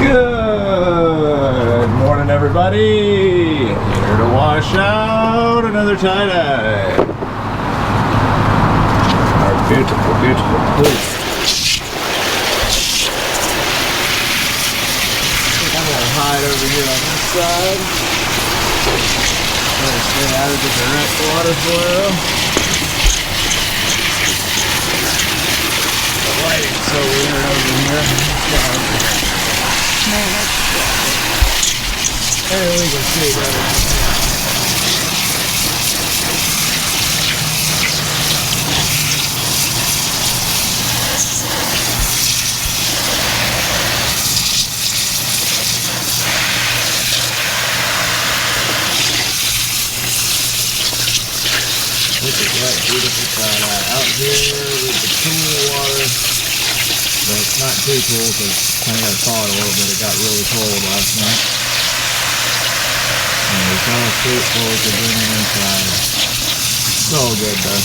Good morning, everybody. Here to wash out another tie-dye. Our beautiful, beautiful pleat. I'm gonna hide over here on this side. Try to stay out of the direct water flow. The lighting's so weird over here. There we can see better. Look at that beautiful tie-dye out here with the cool water. But it's not too cool because I kind of got thawed a little bit. It got really cold last night. And it's all straightforward to bring it inside. It's all good though.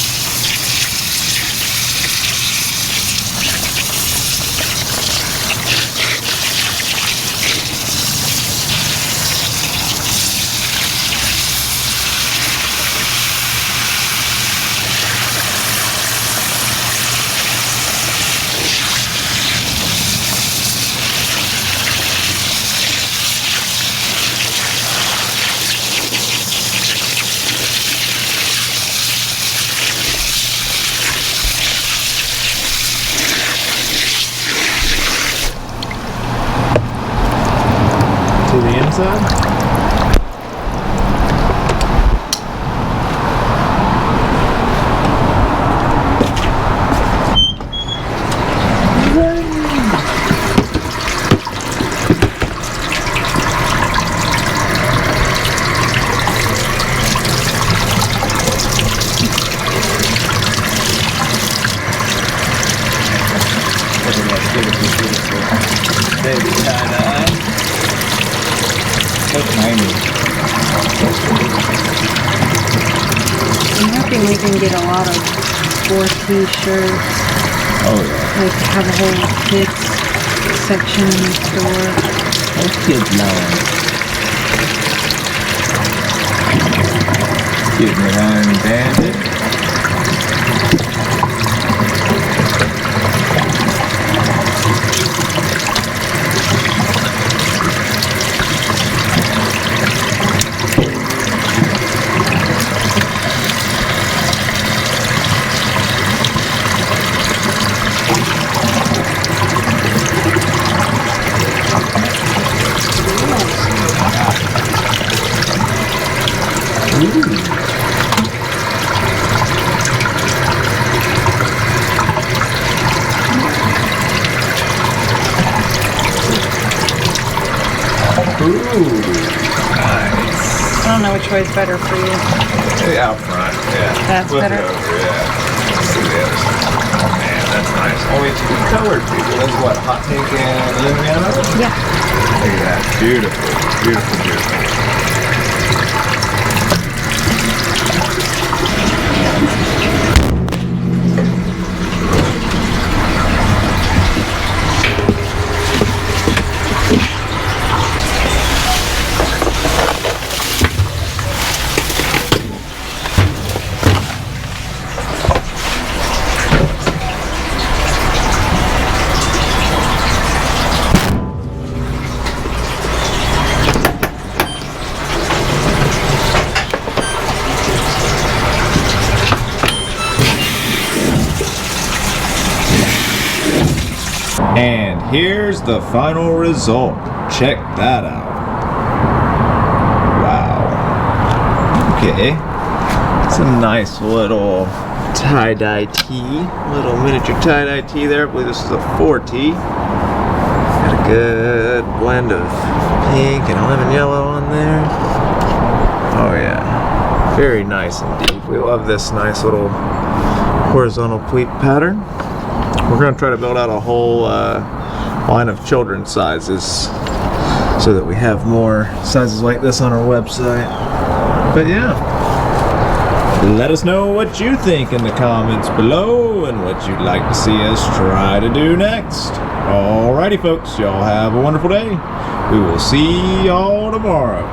To the inside. Look at that beautiful baby tie-dye. I'm hoping we can get a lot of 4T shirts. Oh yeah. Like have a whole kids section in the store. Those kids love. Getting it unbanded. Ooh, nice. I don't know which way is better for you. Yeah, out front, yeah. That's Flip better? it over, yeah. Let's see the other side. Oh man, that's nice. Only two colored people. That's what, hot pink and lemon? Yeah. Look at that. Beautiful, beautiful, beautiful. And here's the final result. Check that out. Wow. Okay. It's a nice little tie-dye tee. Little miniature tie-dye tee there. I believe this is a 4T. Got a good blend of pink and lemon yellow on there. Oh yeah. Very nice indeed. We love this nice little horizontal pleat pattern. We're going to try to build out a whole line of children's sizes so that we have more sizes like this on our website. But yeah, let us know what you think in the comments below and what you'd like to see us try to do next. Alrighty folks, y'all have a wonderful day. We will see y'all tomorrow.